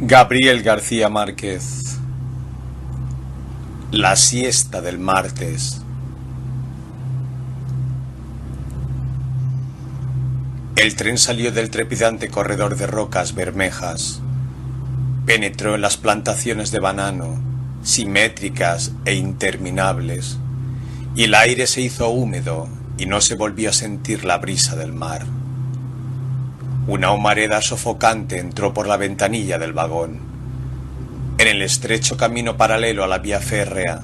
Gabriel García Márquez. La siesta del martes. El tren salió del trepidante corredor de rocas bermejas. Penetró en las plantaciones de banano, simétricas e interminables, y el aire se hizo húmedo y no se volvió a sentir la brisa del mar. Una humareda sofocante entró por la ventanilla del vagón. En el estrecho camino paralelo a la vía férrea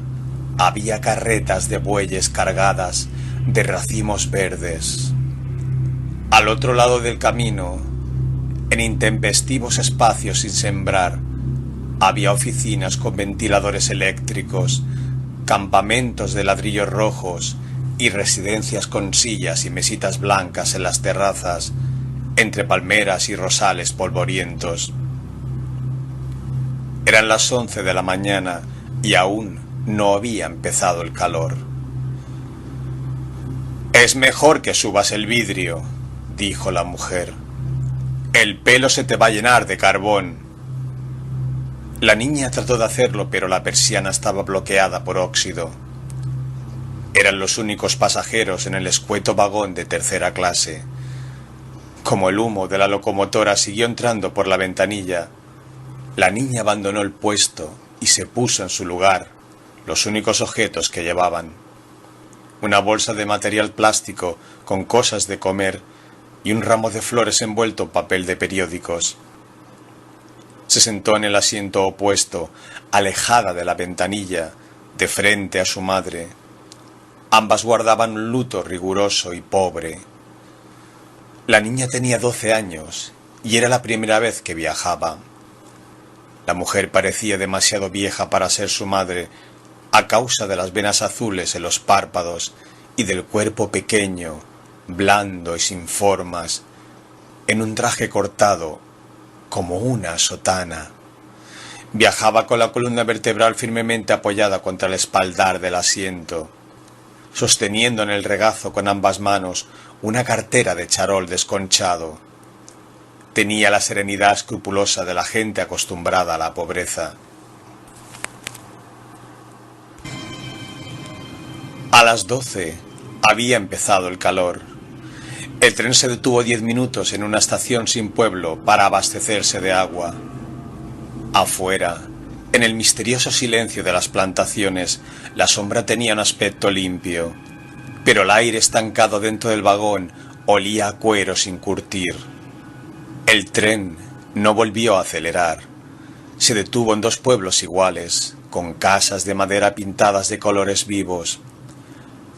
había carretas de bueyes cargadas de racimos verdes. Al otro lado del camino, en intempestivos espacios sin sembrar, había oficinas con ventiladores eléctricos, campamentos de ladrillos rojos y residencias con sillas y mesitas blancas en las terrazas, entre palmeras y rosales polvorientos. Eran las 11 de la mañana y aún no había empezado el calor. «Es mejor que subas el vidrio», dijo la mujer. «El pelo se te va a llenar de carbón». La niña trató de hacerlo, pero la persiana estaba bloqueada por óxido. Eran los únicos pasajeros en el escueto vagón de tercera clase. Como el humo de la locomotora siguió entrando por la ventanilla, la niña abandonó el puesto y se puso en su lugar los únicos objetos que llevaban: una bolsa de material plástico con cosas de comer y un ramo de flores envuelto en papel de periódicos. Se sentó en el asiento opuesto, alejada de la ventanilla, de frente a su madre. Ambas guardaban un luto riguroso y pobre. La niña tenía 12 años y era la primera vez que viajaba. La mujer parecía demasiado vieja para ser su madre, a causa de las venas azules en los párpados y del cuerpo pequeño, blando y sin formas, en un traje cortado como una sotana. Viajaba con la columna vertebral firmemente apoyada contra el espaldar del asiento, sosteniendo en el regazo con ambas manos una cartera de charol desconchado. Tenía la serenidad escrupulosa de la gente acostumbrada a la pobreza. A las 12 había empezado el calor. El tren se detuvo 10 minutos en una estación sin pueblo para abastecerse de agua. Afuera, en el misterioso silencio de las plantaciones, la sombra tenía un aspecto limpio, pero el aire estancado dentro del vagón olía a cuero sin curtir. El tren no volvió a acelerar. Se detuvo en 2 pueblos iguales, con casas de madera pintadas de colores vivos.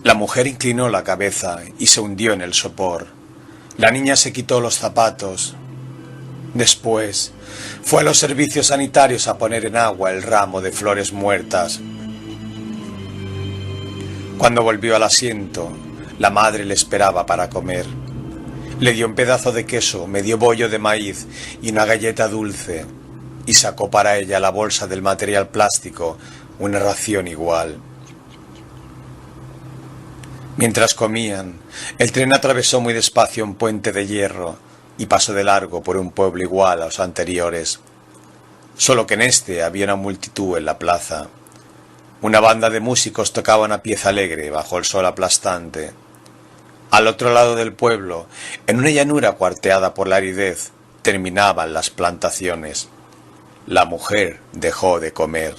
La mujer inclinó la cabeza y se hundió en el sopor. La niña se quitó los zapatos. Después fue a los servicios sanitarios a poner en agua el ramo de flores muertas. Cuando volvió al asiento, la madre le esperaba para comer. Le dio un pedazo de queso, medio bollo de maíz y una galleta dulce, y sacó para ella la bolsa del material plástico, una ración igual. Mientras comían, el tren atravesó muy despacio un puente de hierro y pasó de largo por un pueblo igual a los anteriores, solo que en este había una multitud en la plaza. Una banda de músicos tocaba una pieza alegre bajo el sol aplastante. Al otro lado del pueblo, en una llanura cuarteada por la aridez, terminaban las plantaciones. La mujer dejó de comer.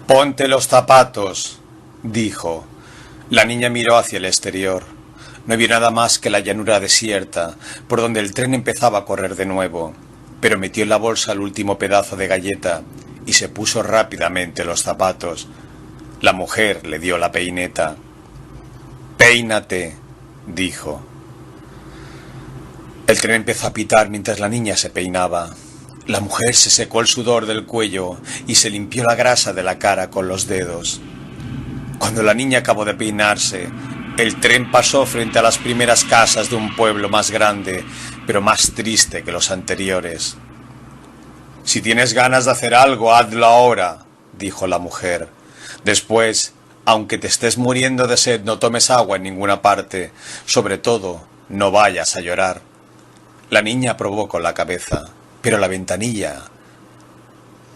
«Ponte los zapatos», dijo. La niña miró hacia el exterior. No vio nada más que la llanura desierta, por donde el tren empezaba a correr de nuevo, pero metió en la bolsa el último pedazo de galleta y se puso rápidamente los zapatos. La mujer le dio la peineta. «Peínate», dijo. El tren empezó a pitar mientras la niña se peinaba. La mujer se secó el sudor del cuello y se limpió la grasa de la cara con los dedos. Cuando la niña acabó de peinarse, el tren pasó frente a las primeras casas de un pueblo más grande, pero más triste que los anteriores. «Si tienes ganas de hacer algo, hazlo ahora», dijo la mujer. «Después, aunque te estés muriendo de sed, no tomes agua en ninguna parte. Sobre todo, no vayas a llorar». La niña aprobó con la cabeza, pero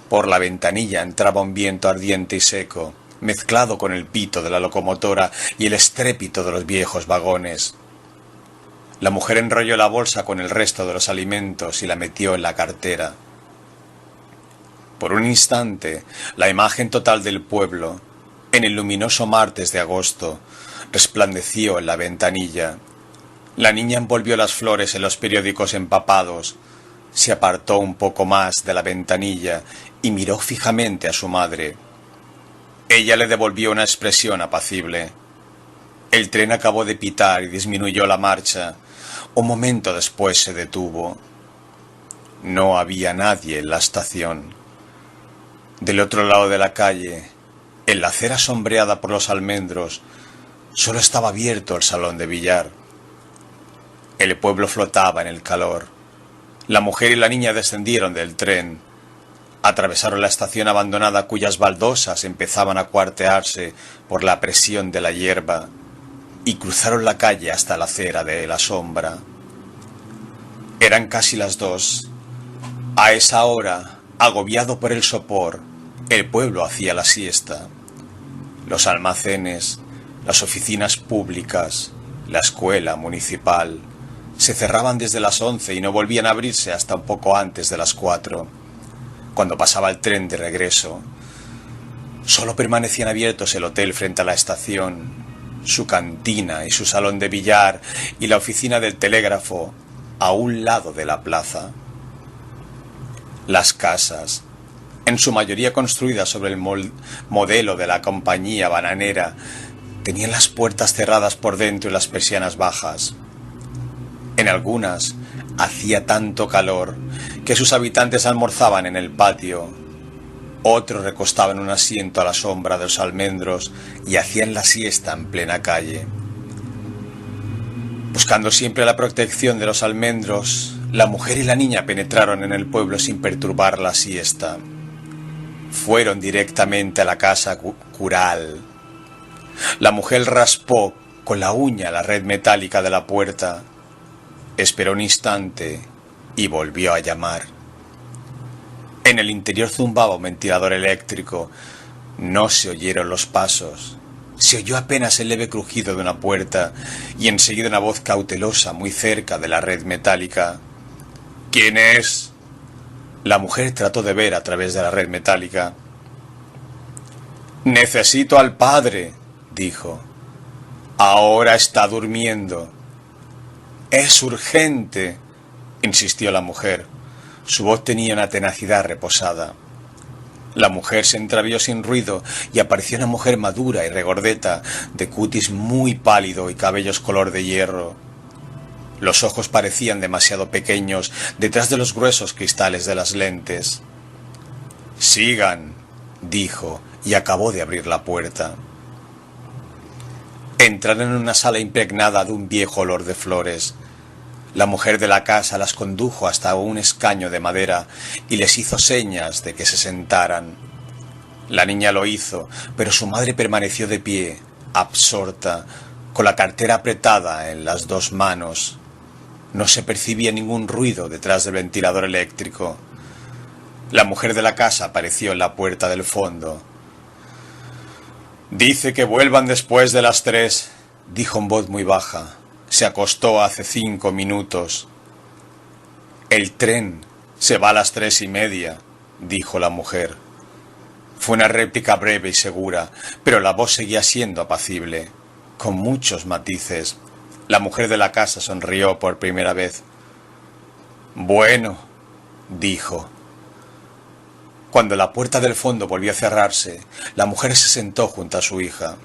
por la ventanilla entraba un viento ardiente y seco, mezclado con el pito de la locomotora y el estrépito de los viejos vagones. La mujer enrolló la bolsa con el resto de los alimentos y la metió en la cartera. Por un instante, la imagen total del pueblo, en el luminoso martes de agosto, resplandeció en la ventanilla. La niña envolvió las flores en los periódicos empapados, se apartó un poco más de la ventanilla y miró fijamente a su madre. Ella le devolvió una expresión apacible. El tren acabó de pitar y disminuyó la marcha. Un momento después se detuvo. No había nadie en la estación. Del otro lado de la calle, en la acera sombreada por los almendros, solo estaba abierto el salón de billar. El pueblo flotaba en el calor. La mujer y la niña descendieron del tren. Atravesaron la estación abandonada cuyas baldosas empezaban a cuartearse por la presión de la hierba y cruzaron la calle hasta la acera de la sombra. Eran casi las 2. A esa hora, agobiado por el sopor, el pueblo hacía la siesta. Los almacenes, las oficinas públicas, la escuela municipal, se cerraban desde las 11 y no volvían a abrirse hasta un poco antes de las 4, cuando pasaba el tren de regreso. Solo permanecían abiertos el hotel frente a la estación, su cantina y su salón de billar y la oficina del telégrafo a un lado de la plaza. Las casas, en su mayoría construidas sobre el modelo de la compañía bananera, tenían las puertas cerradas por dentro y las persianas bajas. En algunas hacía tanto calor que sus habitantes almorzaban en el patio. Otros recostaban un asiento a la sombra de los almendros y hacían la siesta en plena calle. Buscando siempre la protección de los almendros, la mujer y la niña penetraron en el pueblo sin perturbar la siesta. Fueron directamente a la casa cural. La mujer raspó con la uña la red metálica de la puerta. Esperó un instante y volvió a llamar. En el interior zumbaba un ventilador eléctrico. No se oyeron los pasos. Se oyó apenas el leve crujido de una puerta y enseguida una voz cautelosa muy cerca de la red metálica. ¿Quién es? La mujer trató de ver a través de la red metálica. Necesito al padre, dijo. Ahora está durmiendo. Es urgente, insistió la mujer. Su voz tenía una tenacidad reposada. La mujer se entreabrió sin ruido y apareció una mujer madura y regordeta, de cutis muy pálido y cabellos color de hierro. Los ojos parecían demasiado pequeños detrás de los gruesos cristales de las lentes. Sigan, dijo, y acabó de abrir la puerta. Entraron en una sala impregnada de un viejo olor de flores. La mujer de la casa las condujo hasta un escaño de madera y les hizo señas de que se sentaran. La niña lo hizo, pero su madre permaneció de pie, absorta, con la cartera apretada en las 2 manos. No se percibía ningún ruido detrás del ventilador eléctrico. La mujer de la casa apareció en la puerta del fondo. Dice que vuelvan después de las 3, dijo en voz muy baja. Se acostó hace 5 minutos. El tren se va a las 3:30, dijo la mujer. Fue una réplica breve y segura, pero la voz seguía siendo apacible, con muchos matices. La mujer de la casa sonrió por primera vez. Bueno, dijo. Cuando la puerta del fondo volvió a cerrarse, la mujer se sentó junto a su hija.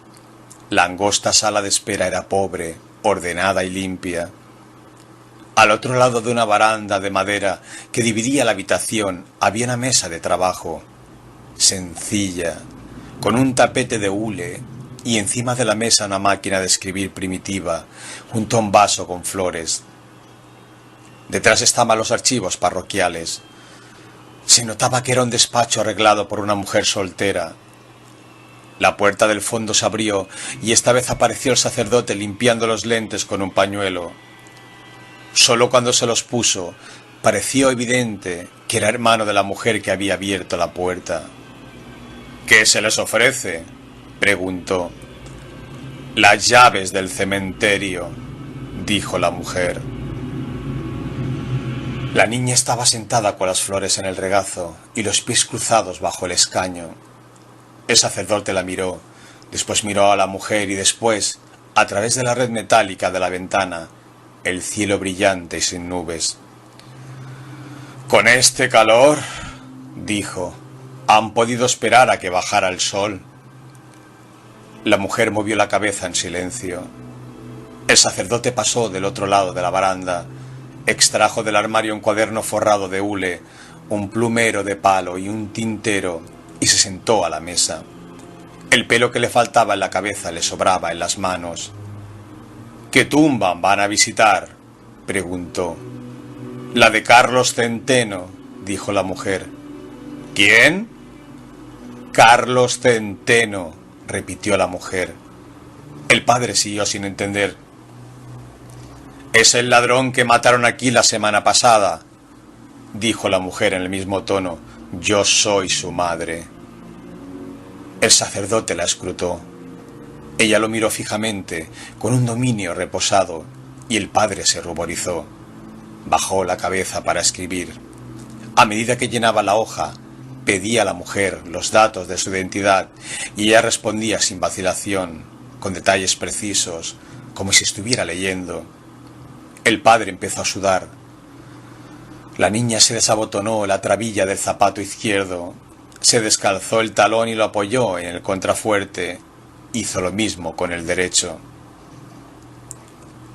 La angosta sala de espera era pobre, ordenada y limpia. Al otro lado de una baranda de madera que dividía la habitación había una mesa de trabajo, sencilla, con un tapete de hule y encima de la mesa una máquina de escribir primitiva, junto a un vaso con flores. Detrás estaban los archivos parroquiales. Se notaba que era un despacho arreglado por una mujer soltera. La puerta del fondo se abrió y esta vez apareció el sacerdote limpiando los lentes con un pañuelo. Solo cuando se los puso, pareció evidente que era hermano de la mujer que había abierto la puerta. —¿Qué se les ofrece? —preguntó. —Las llaves del cementerio —dijo la mujer. La niña estaba sentada con las flores en el regazo y los pies cruzados bajo el escaño. El sacerdote la miró, después miró a la mujer y después, a través de la red metálica de la ventana, el cielo brillante y sin nubes. —Con este calor —dijo—, ¿han podido esperar a que bajara el sol? La mujer movió la cabeza en silencio. El sacerdote pasó del otro lado de la baranda, extrajo del armario un cuaderno forrado de hule, un plumero de palo y un tintero, y se sentó a la mesa. El pelo que le faltaba en la cabeza le sobraba en las manos. —¿Qué tumba van a visitar? —preguntó. —La de Carlos Centeno —dijo la mujer. —¿Quién? —Carlos Centeno —repitió la mujer. El padre siguió sin entender. —Es el ladrón que mataron aquí la semana pasada —dijo la mujer en el mismo tono—. Yo soy su madre. El sacerdote la escrutó. Ella lo miró fijamente, con un dominio reposado, y el padre se ruborizó. Bajó la cabeza para escribir. A medida que llenaba la hoja, pedía a la mujer los datos de su identidad, y ella respondía sin vacilación, con detalles precisos, como si estuviera leyendo. El padre empezó a sudar. La niña se desabotonó la trabilla del zapato izquierdo, se descalzó el talón y lo apoyó en el contrafuerte. Hizo lo mismo con el derecho.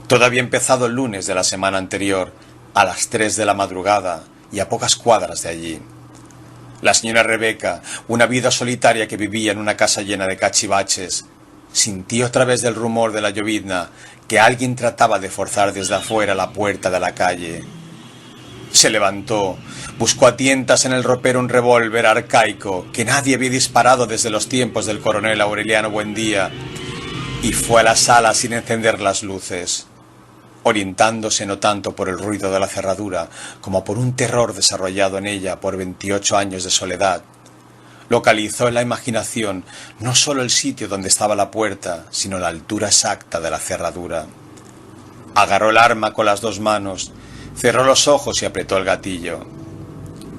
Todo había empezado el lunes de la semana anterior, a las 3 de la madrugada y a pocas cuadras de allí. La señora Rebeca, una viuda solitaria que vivía en una casa llena de cachivaches, sintió a través del rumor de la llovizna que alguien trataba de forzar desde afuera la puerta de la calle. Se levantó, buscó a tientas en el ropero un revólver arcaico que nadie había disparado desde los tiempos del coronel Aureliano Buendía y fue a la sala sin encender las luces. Orientándose no tanto por el ruido de la cerradura como por un terror desarrollado en ella por 28 años de soledad, localizó en la imaginación no solo el sitio donde estaba la puerta, sino la altura exacta de la cerradura. Agarró el arma con las dos manos, cerró los ojos y apretó el gatillo.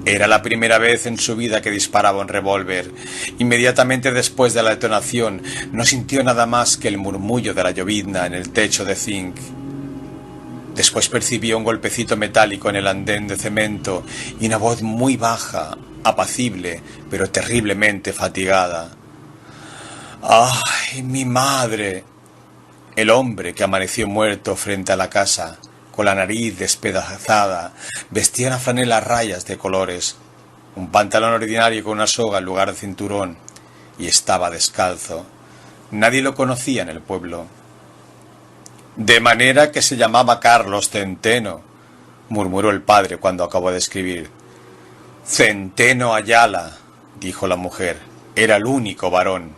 Era la primera vez en su vida que disparaba un revólver. Inmediatamente después de la detonación no sintió nada más que el murmullo de la llovizna en el techo de zinc. Después percibió un golpecito metálico en el andén de cemento y una voz muy baja, apacible, pero terriblemente fatigada. ¡Ay, mi madre! El hombre que amaneció muerto frente a la casa, con la nariz despedazada, vestía una franela a rayas de colores, un pantalón ordinario con una soga en lugar de cinturón, y estaba descalzo. Nadie lo conocía en el pueblo. —De manera que se llamaba Carlos Centeno —murmuró el padre cuando acabó de escribir. —Centeno Ayala —dijo la mujer—, era el único varón.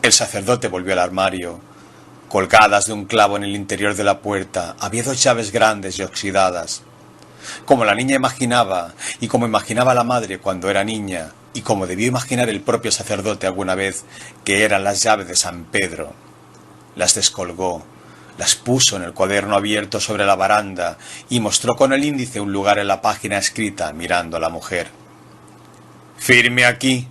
El sacerdote volvió al armario. Colgadas de un clavo en el interior de la puerta había 2 llaves grandes y oxidadas. Como la niña imaginaba, y como imaginaba la madre cuando era niña, y como debió imaginar el propio sacerdote alguna vez, que eran las llaves de San Pedro. Las descolgó, las puso en el cuaderno abierto sobre la baranda y mostró con el índice un lugar en la página escrita, mirando a la mujer. —Firme aquí.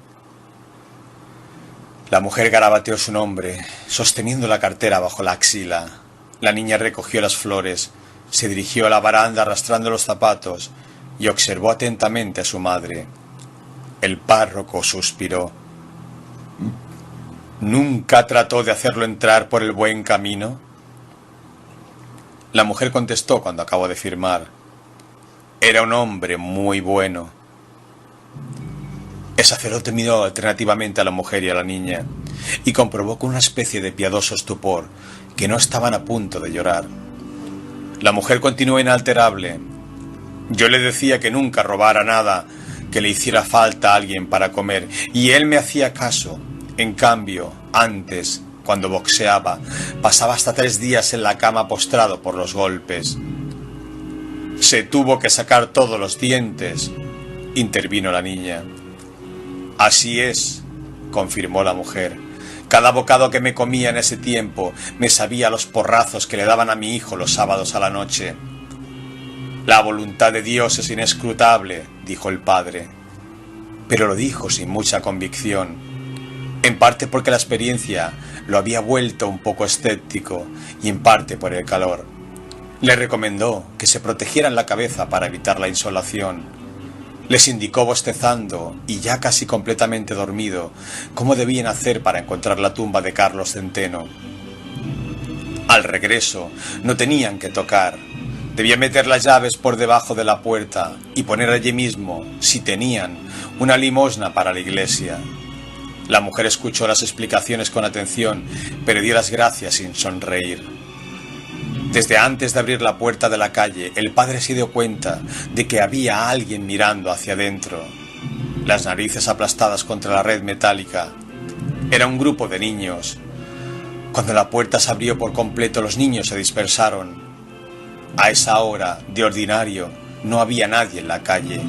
La mujer garabateó su nombre, sosteniendo la cartera bajo la axila. La niña recogió las flores, se dirigió a la baranda arrastrando los zapatos y observó atentamente a su madre. El párroco suspiró. —¿Nunca trató de hacerlo entrar por el buen camino? La mujer contestó cuando acabó de firmar. Era un hombre muy bueno. El sacerdote miró alternativamente a la mujer y a la niña y comprobó con una especie de piadoso estupor que no estaban a punto de llorar. La mujer continuó inalterable. Yo le decía que nunca robara nada, que le hiciera falta a alguien para comer, y él me hacía caso. En cambio, antes, cuando boxeaba, pasaba hasta 3 días en la cama postrado por los golpes. Se tuvo que sacar todos los dientes, intervino la niña. Así es, confirmó la mujer. Cada bocado que me comía en ese tiempo me sabía los porrazos que le daban a mi hijo los sábados a la noche. La voluntad de Dios es inescrutable, dijo el padre, pero lo dijo sin mucha convicción, en parte porque la experiencia lo había vuelto un poco escéptico y en parte por el calor. Le recomendó que se protegieran la cabeza para evitar la insolación. Les indicó bostezando y ya casi completamente dormido cómo debían hacer para encontrar la tumba de Carlos Centeno. Al regreso no tenían que tocar. Debían meter las llaves por debajo de la puerta y poner allí mismo, si tenían, una limosna para la iglesia. La mujer escuchó las explicaciones con atención, pero dio las gracias sin sonreír. Desde antes de abrir la puerta de la calle, el padre se dio cuenta de que había alguien mirando hacia adentro. Las narices aplastadas contra la red metálica. Era un grupo de niños. Cuando la puerta se abrió por completo, los niños se dispersaron. A esa hora, de ordinario, no había nadie en la calle.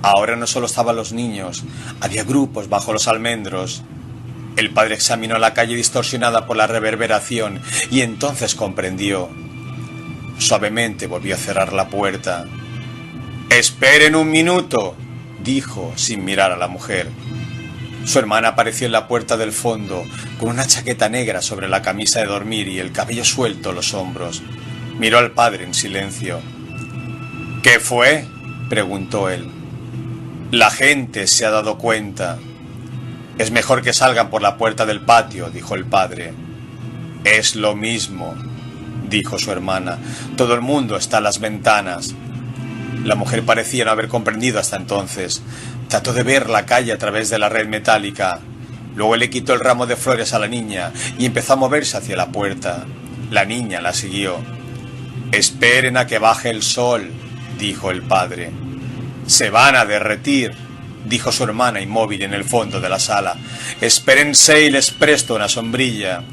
Ahora no solo estaban los niños, había grupos bajo los almendros. El padre examinó la calle distorsionada por la reverberación y entonces comprendió. Suavemente volvió a cerrar la puerta. «Esperen un minuto», dijo sin mirar a la mujer. Su hermana apareció en la puerta del fondo con una chaqueta negra sobre la camisa de dormir y el cabello suelto a los hombros. Miró al padre en silencio. «¿Qué fue?», preguntó él. «La gente se ha dado cuenta». «Es mejor que salgan por la puerta del patio», dijo el padre. «Es lo mismo», dijo su hermana. «Todo el mundo está en las ventanas». La mujer parecía no haber comprendido hasta entonces. Trató de ver la calle a través de la red metálica. Luego le quitó el ramo de flores a la niña y empezó a moverse hacia la puerta. La niña la siguió. «Esperen a que baje el sol», dijo el padre. «Se van a derretir», dijo su hermana inmóvil en el fondo de la sala. «Espérense y les presto una sombrilla».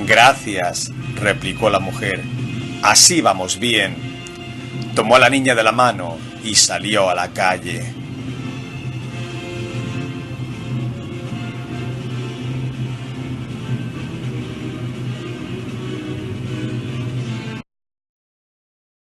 «Gracias», replicó la mujer. «Así vamos bien». Tomó a la niña de la mano y salió a la calle.